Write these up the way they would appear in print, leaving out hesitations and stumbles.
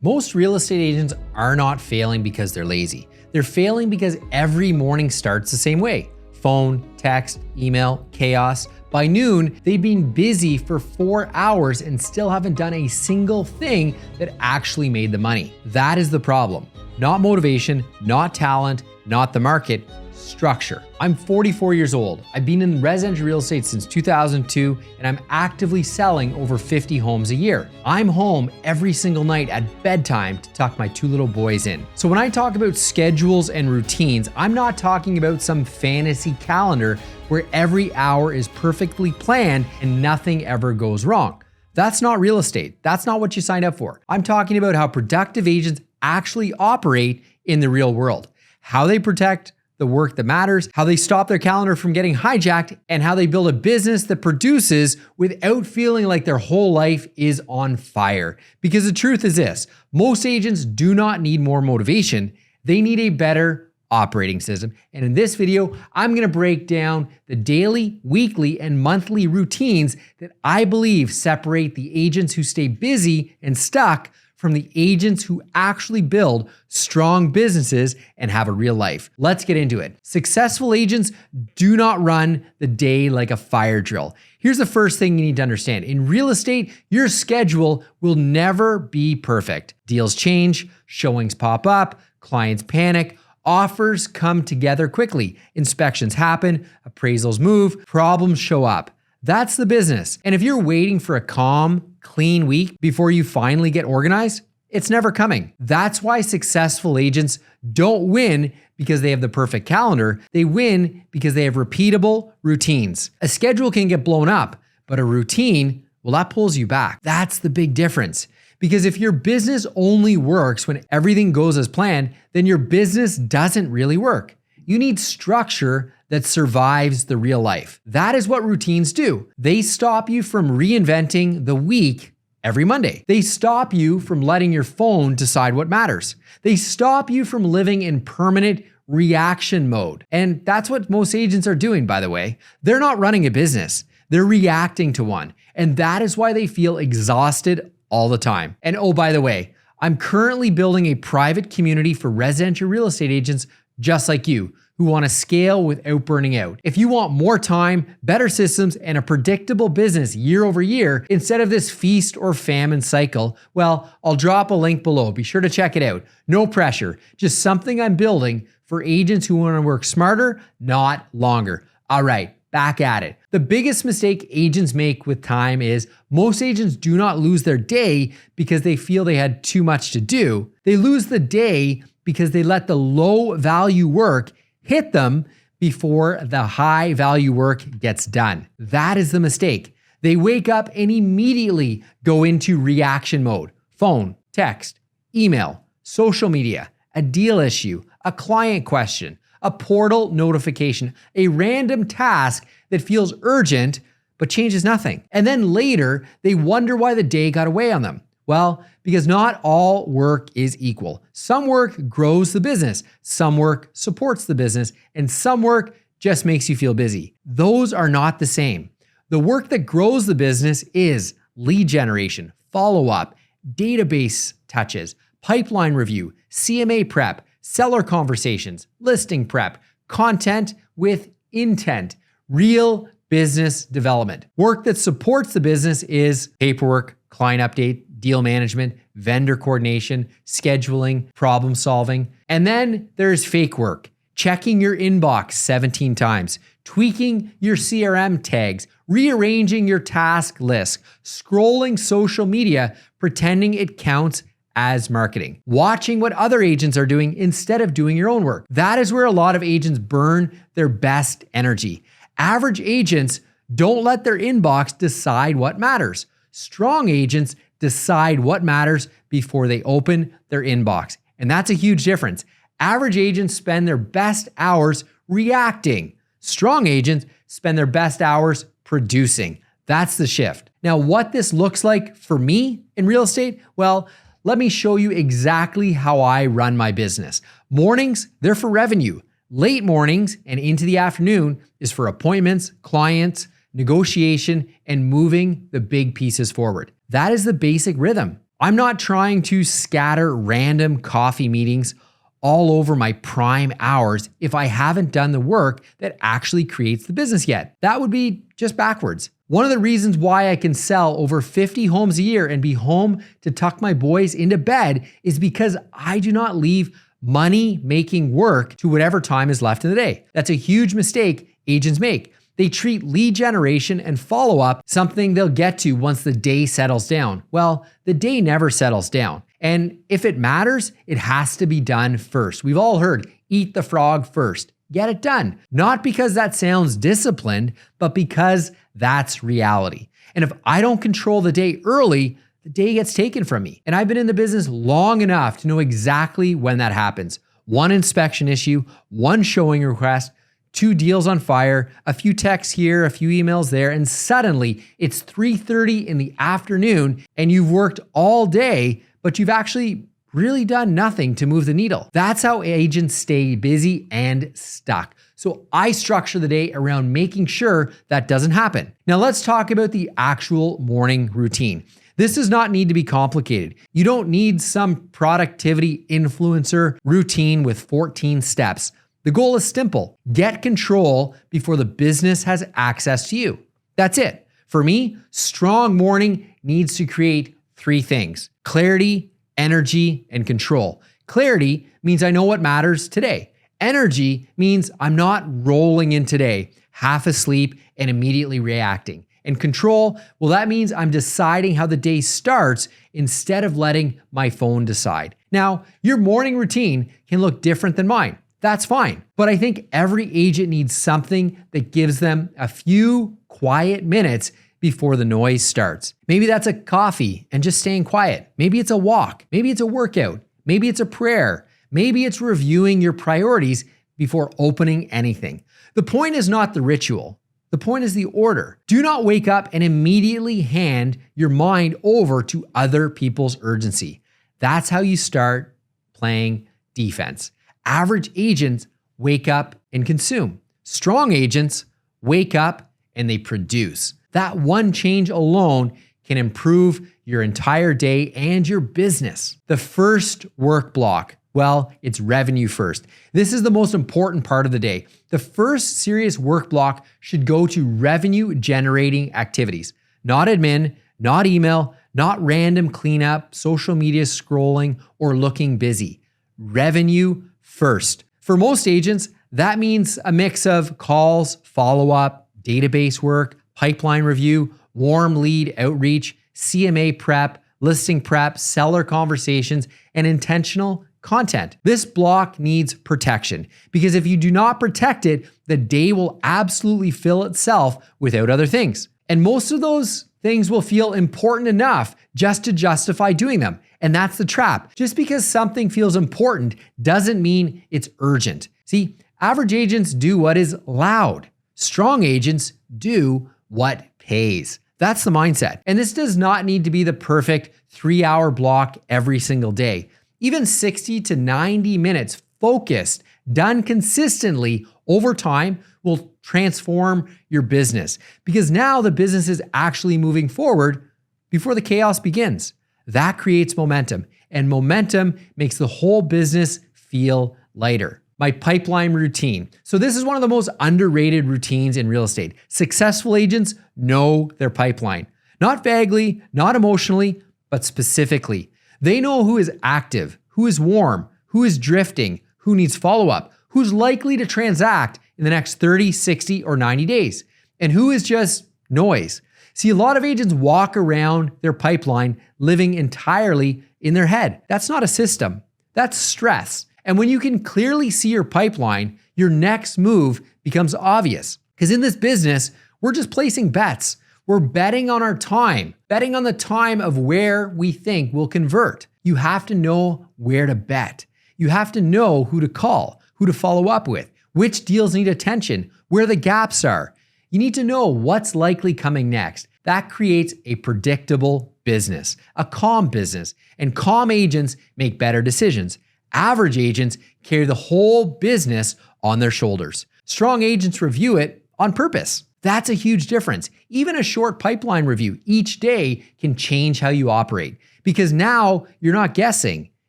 Most real estate agents are not failing because they're lazy. They're failing because every morning starts the same way. Phone, text, email, chaos. By noon, they've been busy for 4 hours and still haven't done a single thing that actually made the money. That is the problem. Not motivation, not talent, not the market, structure. I'm 44 years old. I've been in residential real estate since 2002, and I'm actively selling over 50 homes a year. I'm home every single night at bedtime to tuck my 2 little boys in. So when I talk about schedules and routines, I'm not talking about some fantasy calendar where every hour is perfectly planned and nothing ever goes wrong. That's not real estate. That's not what you signed up for. I'm talking about how productive agents actually operate in the real world, how they protect the work that matters, how they stop their calendar from getting hijacked, and how they build a business that produces without feeling like their whole life is on fire. Because the truth is this, most agents do not need more motivation. They need a better operating system. And in this video, I'm gonna break down the daily, weekly, and monthly routines that I believe separate the agents who stay busy and stuck from the agents who actually build strong businesses and have a real life. Let's get into it. Successful agents do not run the day like a fire drill. Here's the first thing you need to understand. In real estate, your schedule will never be perfect. Deals change, showings pop up, clients panic, offers come together quickly, inspections happen, appraisals move, problems show up. That's the business. And if you're waiting for a calm, clean week before you finally get organized, it's never coming. That's why successful agents don't win because they have the perfect calendar. They win because they have repeatable routines. A schedule can get blown up, but a routine, well, that pulls you back. That's the big difference. Because if your business only works when everything goes as planned, then your business doesn't really work. You need structure that survives the real life. That is what routines do. They stop you from reinventing the week every Monday. They stop you from letting your phone decide what matters. They stop you from living in permanent reaction mode. And that's what most agents are doing, by the way. They're not running a business. They're reacting to one. And that is why they feel exhausted all the time. And oh, by the way, I'm currently building a private community for residential real estate agents just like you, who want to scale without burning out. If you want more time, better systems, and a predictable business year over year, instead of this feast or famine cycle, well, I'll drop a link below. Be sure to check it out. No pressure, just something I'm building for agents who want to work smarter, not longer. All right, back at it. The biggest mistake agents make with time is most agents do not lose their day because they feel they had too much to do. They lose the day because they let the low value work hit them before the high value work gets done. That is the mistake. They wake up and immediately go into reaction mode. Phone, text, email, social media, a deal issue, a client question, a portal notification, a random task that feels urgent but changes nothing. And then later, they wonder why the day got away on them. Well, because not all work is equal. Some work grows the business, some work supports the business, and some work just makes you feel busy. Those are not the same. The work that grows the business is lead generation, follow-up, database touches, pipeline review, CMA prep, seller conversations, listing prep, content with intent, real business development. Work that supports the business is paperwork, client update, deal management, vendor coordination, scheduling, problem solving. And then there's fake work, checking your inbox 17 times, tweaking your CRM tags, rearranging your task list, scrolling social media, pretending it counts as marketing, watching what other agents are doing instead of doing your own work. That is where a lot of agents burn their best energy. Average agents don't let their inbox decide what matters. Strong agents decide what matters before they open their inbox. And that's a huge difference. Average agents spend their best hours reacting. Strong agents spend their best hours producing. That's the shift. Now, what this looks like for me in real estate, well, let me show you exactly how I run my business. Mornings, they're for revenue. Late mornings and into the afternoon is for appointments, clients, negotiation, and moving the big pieces forward. That is the basic rhythm. I'm not trying to scatter random coffee meetings all over my prime hours if I haven't done the work that actually creates the business yet. That would be just backwards. One of the reasons why I can sell over 50 homes a year and be home to tuck my boys into bed is because I do not leave money-making work to whatever time is left in the day. That's a huge mistake agents make. They treat lead generation and follow-up something they'll get to once the day settles down. Well, the day never settles down. And if it matters, it has to be done first. We've all heard, eat the frog first. Get it done. Not because that sounds disciplined, but because that's reality. And if I don't control the day early, the day gets taken from me. And I've been in the business long enough to know exactly when that happens. One inspection issue, one showing request, 2 deals on fire, a few texts here, a few emails there, and suddenly it's 3:30 in the afternoon and you've worked all day, but you've actually really done nothing to move the needle. That's how agents stay busy and stuck. So I structure the day around making sure that doesn't happen. Now let's talk about the actual morning routine. This does not need to be complicated. You don't need some productivity influencer routine with 14 steps. The goal is simple. Get control before the business has access to you. That's it. For me, strong morning needs to create 3 things: clarity, energy, and control. Clarity means I know what matters today. Energy means I'm not rolling in today, half asleep and immediately reacting. And control, well, that means I'm deciding how the day starts instead of letting my phone decide. Now, your morning routine can look different than mine. That's fine. But I think every agent needs something that gives them a few quiet minutes before the noise starts. Maybe that's a coffee and just staying quiet. Maybe it's a walk. Maybe it's a workout. Maybe it's a prayer. Maybe it's reviewing your priorities before opening anything. The point is not the ritual. The point is the order. Do not wake up and immediately hand your mind over to other people's urgency. That's how you start playing defense. Average agents wake up and consume. Strong agents wake up and they produce. That one change alone can improve your entire day and your business. The first work block, well, it's revenue first. This is the most important part of the day. The first serious work block should go to revenue generating activities, not admin, not email, not random cleanup, social media scrolling, or looking busy. Revenue first. For most agents, that means a mix of calls, follow-up, database work, pipeline review, warm lead outreach, CMA prep, listing prep, seller conversations, and intentional content. This block needs protection because if you do not protect it, the day will absolutely fill itself without other things. And most of those things will feel important enough just to justify doing them. And that's the trap. Just because something feels important doesn't mean it's urgent. See, average agents do what is loud. Strong agents do what pays. That's the mindset. And this does not need to be the perfect 3-hour block every single day. Even 60 to 90 minutes focused, done consistently over time will transform your business because now the business is actually moving forward before the chaos begins. That creates momentum, and momentum makes the whole business feel lighter. My pipeline routine. So this is one of the most underrated routines in real estate. Successful agents know their pipeline. Not vaguely, not emotionally, but specifically. They know who is active, who is warm, who is drifting, who needs follow-up, who's likely to transact in the next 30, 60, or 90 days, and who is just noise. See, a lot of agents walk around their pipeline living entirely in their head. That's not a system. That's stress. And when you can clearly see your pipeline, your next move becomes obvious. Because in this business, we're just placing bets. We're betting on our time, betting on the time of where we think will convert. You have to know where to bet. You have to know who to call, who to follow up with, which deals need attention, where the gaps are. You need to know what's likely coming next. That creates a predictable business, a calm business, and calm agents make better decisions. Average agents carry the whole business on their shoulders. Strong agents review it on purpose. That's a huge difference. Even a short pipeline review each day can change how you operate because now you're not guessing,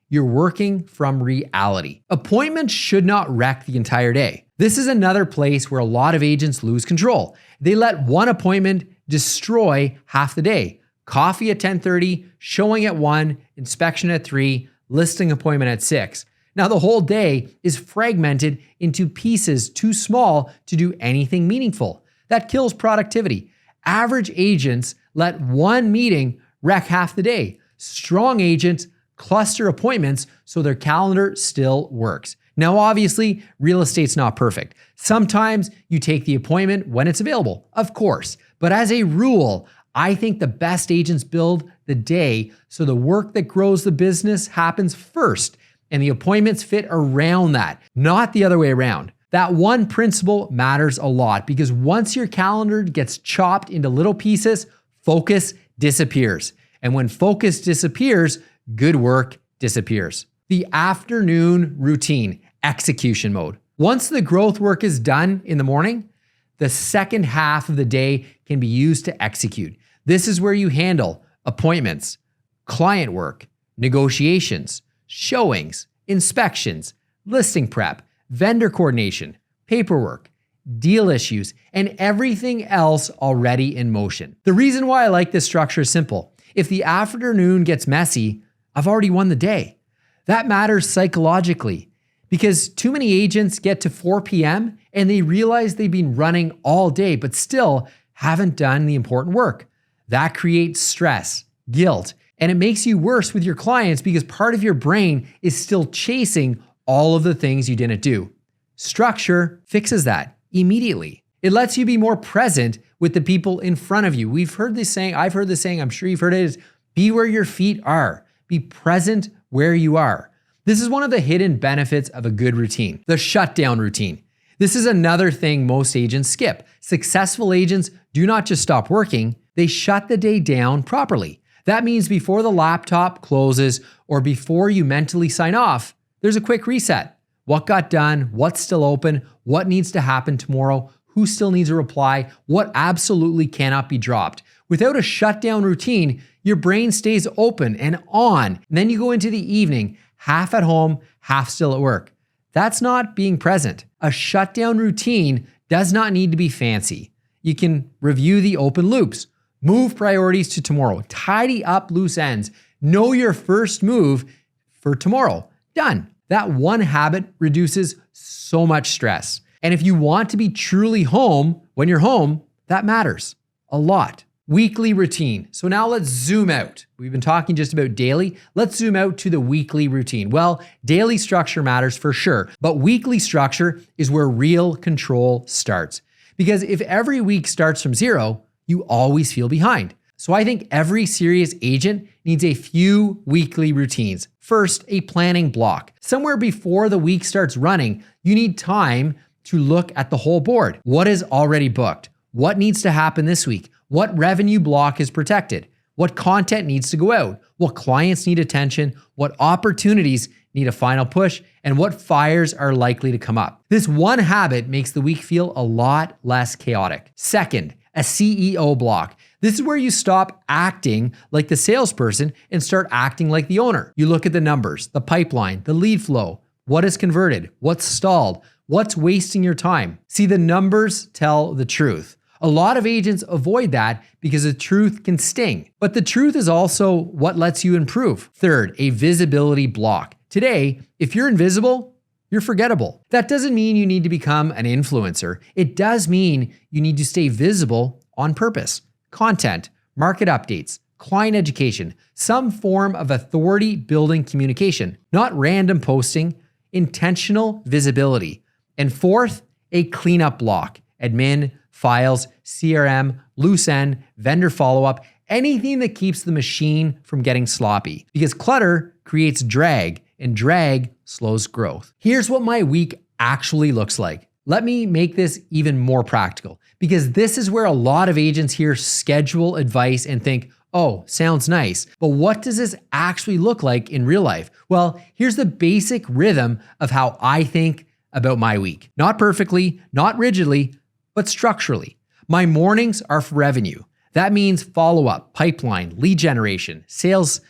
you're working from reality. Appointments should not wreck the entire day. This is another place where a lot of agents lose control. They let one appointment destroy half the day. Coffee at 10:30, showing at 1, inspection at 3, listing appointment at 6. Now the whole day is fragmented into pieces too small to do anything meaningful. That kills productivity. Average agents let one meeting wreck half the day. Strong agents cluster appointments so their calendar still works. Now, obviously, real estate's not perfect. Sometimes you take the appointment when it's available, of course. But as a rule, I think the best agents build the day so the work that grows the business happens first and the appointments fit around that, not the other way around. That one principle matters a lot because once your calendar gets chopped into little pieces, focus disappears. And when focus disappears, good work disappears. The afternoon routine, execution mode. Once the growth work is done in the morning, the second half of the day can be used to execute. This is where you handle appointments, client work, negotiations, showings, inspections, listing prep, vendor coordination, paperwork, deal issues, and everything else already in motion. The reason why I like this structure is simple. If the afternoon gets messy, I've already won the day. That matters psychologically because too many agents get to 4 p.m. and they realize they've been running all day but still haven't done the important work. That creates stress, guilt, and it makes you worse with your clients because part of your brain is still chasing all of the things you didn't do. Structure fixes that immediately. It lets you be more present with the people in front of you. We've heard this saying, I've heard this saying, I'm sure you've heard it, is be where your feet are. Be present where you are. This is one of the hidden benefits of a good routine, the shutdown routine. This is another thing most agents skip. Successful agents do not just stop working, they shut the day down properly. That means before the laptop closes or before you mentally sign off, there's a quick reset. What got done? What's still open? What needs to happen tomorrow? Who still needs a reply? What absolutely cannot be dropped? Without a shutdown routine, your brain stays open and on. And then you go into the evening, half at home, half still at work. That's not being present. A shutdown routine does not need to be fancy. You can review the open loops, move priorities to tomorrow, tidy up loose ends, know your first move for tomorrow. Done. That one habit reduces so much stress. And if you want to be truly home when you're home, that matters a lot. Weekly routine. So now let's zoom out. We've been talking just about daily. Let's zoom out to the weekly routine. Well, daily structure matters for sure, but weekly structure is where real control starts. Because if every week starts from zero, you always feel behind. So I think every serious agent needs a few weekly routines. First, a planning block. Somewhere before the week starts running, you need time to look at the whole board. What is already booked? What needs to happen this week? What revenue block is protected? What content needs to go out? What clients need attention? What opportunities need a final push? And what fires are likely to come up? This one habit makes the week feel a lot less chaotic. Second, a CEO block. This is where you stop acting like the salesperson and start acting like the owner. You look at the numbers, the pipeline, the lead flow, what is converted, what's stalled, what's wasting your time. See, the numbers tell the truth. A lot of agents avoid that because the truth can sting, but the truth is also what lets you improve. Third, a visibility block. Today, if you're invisible, you're forgettable. That doesn't mean you need to become an influencer. It does mean you need to stay visible on purpose. Content, market updates, client education, some form of authority building communication, not random posting, intentional visibility. And fourth, a cleanup block, admin, files, CRM, loose end, vendor follow-up, anything that keeps the machine from getting sloppy. Because clutter creates drag, and drag slows growth. Here's what my week actually looks like. Let me make this even more practical, because this is where a lot of agents hear schedule advice and think, oh, sounds nice, but what does this actually look like in real life? Well, here's the basic rhythm of how I think about my week. Not perfectly, not rigidly, but structurally. My mornings are for revenue. That means follow-up, pipeline, lead generation, sales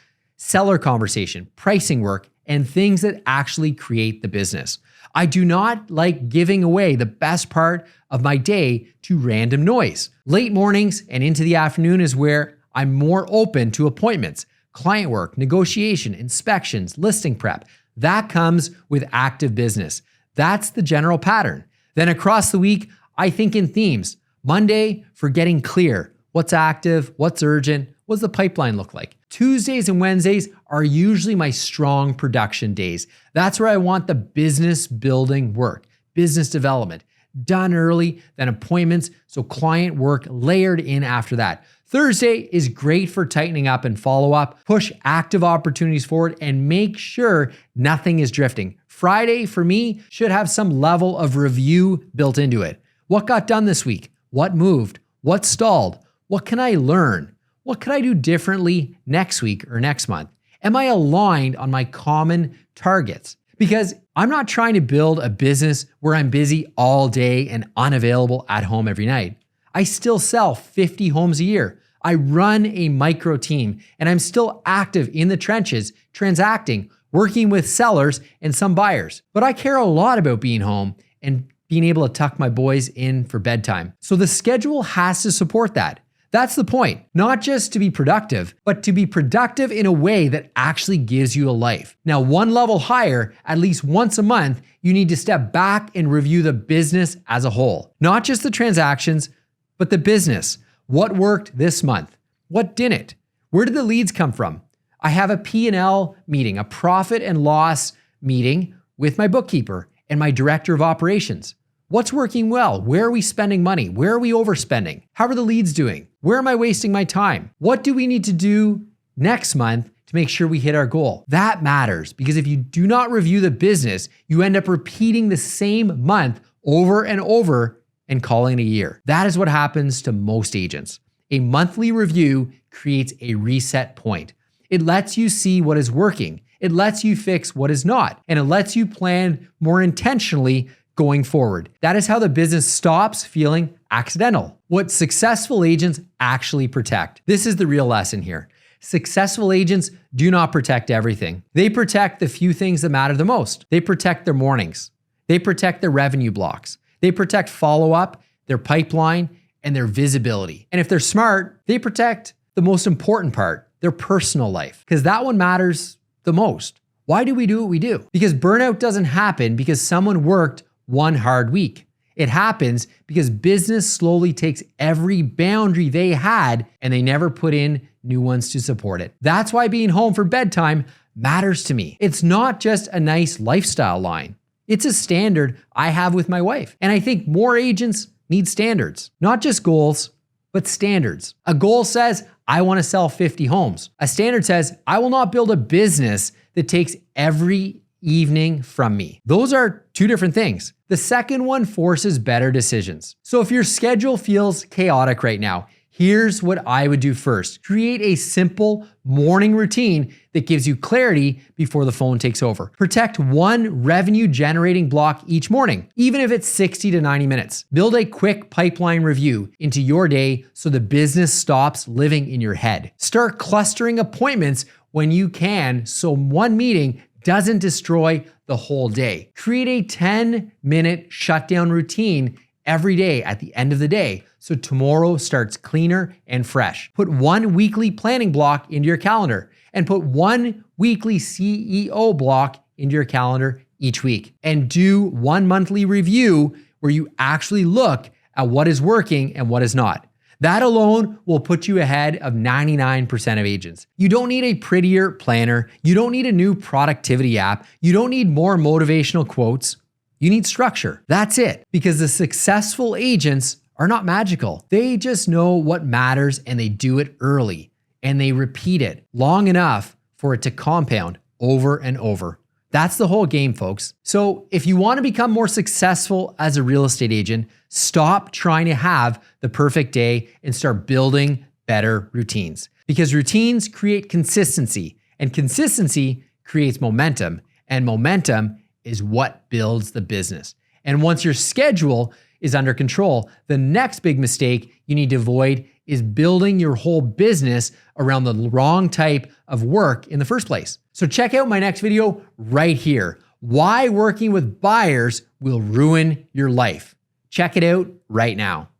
seller conversation, pricing work, and things that actually create the business. I do not like giving away the best part of my day to random noise. Late mornings and into the afternoon is where I'm more open to appointments, client work, negotiation, inspections, listing prep. That comes with active business. That's the general pattern. Then across the week, I think in themes. Monday for getting clear. What's active? What's urgent? What's the pipeline look like? Tuesdays and Wednesdays are usually my strong production days. That's where I want the business building work, business development, done early, then appointments, so client work layered in after that. Thursday is great for tightening up and follow up, push active opportunities forward, and make sure nothing is drifting. Friday, for me, should have some level of review built into it. What got done this week? What moved? What stalled? What can I learn? What could I do differently next week or next month? Am I aligned on my common targets? Because I'm not trying to build a business where I'm busy all day and unavailable at home every night. I still sell 50 homes a year. I run a micro team and I'm still active in the trenches, transacting, working with sellers and some buyers. But I care a lot about being home and being able to tuck my boys in for bedtime. So the schedule has to support that. That's the point. Not just to be productive, but to be productive in a way that actually gives you a life. Now, one level higher, at least once a month, you need to step back and review the business as a whole. Not just the transactions, but the business. What worked this month? What didn't? Where did the leads come from? I have a P&L meeting, a profit and loss meeting with my bookkeeper and my director of operations. What's working well? Where are we spending money? Where are we overspending? How are the leads doing? Where am I wasting my time? What do we need to do next month to make sure we hit our goal? That matters, because if you do not review the business, you end up repeating the same month over and over and calling it a year. That is what happens to most agents. A monthly review creates a reset point. It lets you see what is working. It lets you fix what is not. And it lets you plan more intentionally going forward. That is how the business stops feeling accidental. What successful agents actually protect. This is the real lesson here. Successful agents do not protect everything. They protect the few things that matter the most. They protect their mornings. They protect their revenue blocks. They protect follow-up, their pipeline, and their visibility. And if they're smart, they protect the most important part, their personal life, because that one matters the most. Why do we do what we do? Because burnout doesn't happen because someone worked one hard week. It happens because business slowly takes every boundary they had and they never put in new ones to support it. That's why being home for bedtime matters to me. It's not just a nice lifestyle line. It's a standard I have with my wife. And I think more agents need standards, not just goals, but standards. A goal says, I want to sell 50 homes. A standard says, I will not build a business that takes every evening from me. Those are two different things. The second one forces better decisions. So if your schedule feels chaotic right now, here's what I would do first. Create a simple morning routine that gives you clarity before the phone takes over. Protect one revenue generating block each morning, even if it's 60 to 90 minutes. Build a quick pipeline review into your day so the business stops living in your head. Start clustering appointments when you can so one meeting doesn't destroy the whole day. Create a 10-minute shutdown routine every day at the end of the day so tomorrow starts cleaner and fresh. Put one weekly planning block into your calendar and put one weekly CEO block into your calendar each week. And do one monthly review where you actually look at what is working and what is not. That alone will put you ahead of 99% of agents. You don't need a prettier planner. You don't need a new productivity app. You don't need more motivational quotes. You need structure. That's it. Because the successful agents are not magical. They just know what matters and they do it early and they repeat it long enough for it to compound over and over. That's the whole game, folks. So if you want to become more successful as a real estate agent, stop trying to have the perfect day and start building better routines. Because routines create consistency, and consistency creates momentum, and momentum is what builds the business. And once your schedule is under control, the next big mistake you need to avoid is building your whole business around the wrong type of work in the first place. So check out my next video right here. Why working with buyers will ruin your life. Check it out right now.